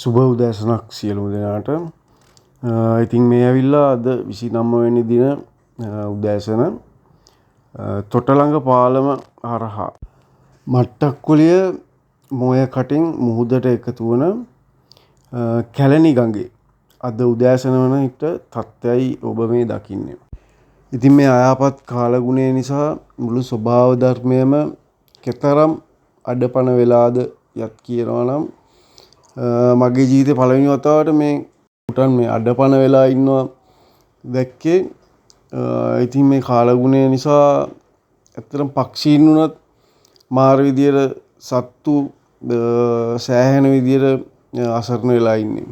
සුබ උදෑසනක් සියලුම දෙනාට. ඉතින් මේ ඇවිල්ලා අද 29 වෙනි දින උදෑසන තොටලඟ පාලම හරහා මට්ටක්කුලිය මොය කටින් මුහුදට එකතු වන කැලණි ගඟේ අද උදෑසන වන විට තත්ත්වයයි ඔබ මේ දකින්නේ. ඉතින් මේ අයාපත් කාලගුණය නිසා මුළු ස්වභාව ධර්මයම කෙතරම් අඩපණ වෙලාද යත් කියනවා නම් මගේ ජීවිතේ පළවෙනි වතාවට මේ උටන් මේ අඩපණ වෙලා ඉන්නවා දැක්කේ. ඉතින් මේ කාලගුණය නිසා ඇත්තටම පක්ෂීන් වුණත් මාර විදියට සත්තු සෑහෙන විදියට අසරණ වෙලා ඉන්නේ.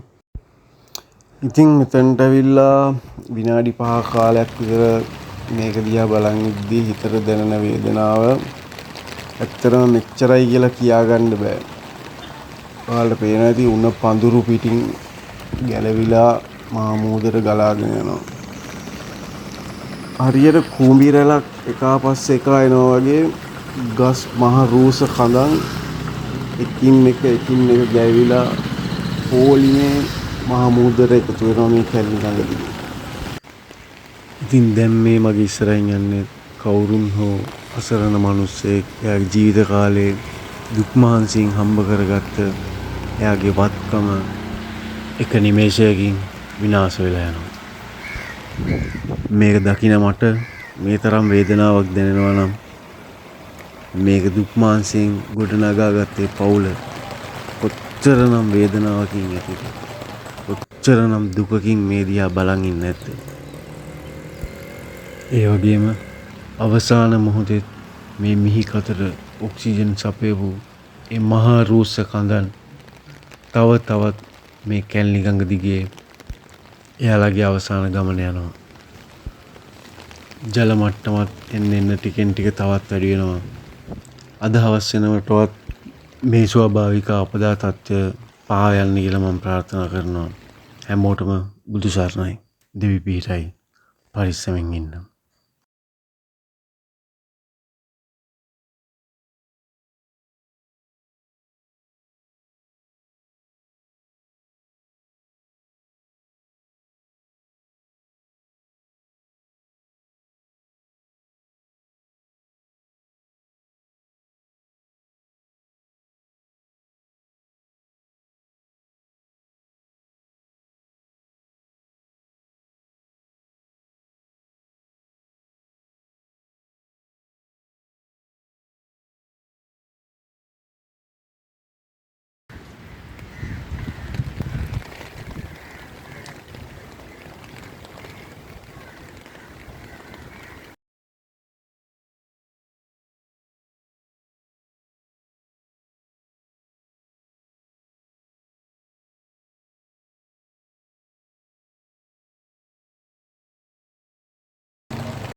ඉතින් මෙතනට ඇවිල්ලා විනාඩි 5ක කාලයක් විතර මේක දිහා බලන් ඉද්දී හිතට දැනෙන වේදනාව ඇත්තටම මෙච්චරයි කියලා කියාගන්න බෑ. ඔයාලට පේනවා ඇති උණ පඳුරු පිටින් ගැලවිලා මහා මුහුදට ගලාගෙන යනවා. හරියට කූඹි රැලක් එකා පස්සේ එකා එනවා වගේ ගස් මහ රූස කඳන් එකින් එක ගැවිලා පොලිමේ මහා මුහුදට එකතු වෙනවා මේ කැලණි ගඟදී. ඉතින් දැන් මේ මගේ ඉස්සරහින් යන්නේ කවුරුන් හෝ අසරණ මිනිස්සෙක්. එයාගේ ජීවිත කාලේ දුක් මහන්සියෙන් හම්බ කරගත්ත එයාගේ වත්කම එක නිමේෂයකින් විනාශ වෙලා යනවා. මේක දකින මට මේ තරම් වේදනාවක් දැනෙනවා නම් මේක දුක් මහන්සියෙන් ගොඩනගාගත්තේ පවුල කොච්චරනම් වේදනාවකින් ඇතිද, කොච්චරනම් දුකකින් මේ දිහා බලන් ඉන්නේ නැද්ද. ඒ වගේම අවසාන මොහොතේ මේ මිහි කතට ඔක්සිජන් සපයපු ඒ මහා රූස්ස කඳන් තවත් මේ කැලණි ගඟ දිගේ එයාලගේ අවසාන ගමන යනවා. ජල මට්ටමත් එන්න ටිකෙන් ටික තවත් වැඩි වෙනවා. අද හවස් වෙනකොටවත් මේ ස්වාභාවික අපදා තත්ත්වය පහා යන්න කියලා මම ප්‍රාර්ථනා කරනවා. හැමෝටම බුදු සරණයි, දෙවි පිහිටයි, පරිස්සමෙන් ඉන්න.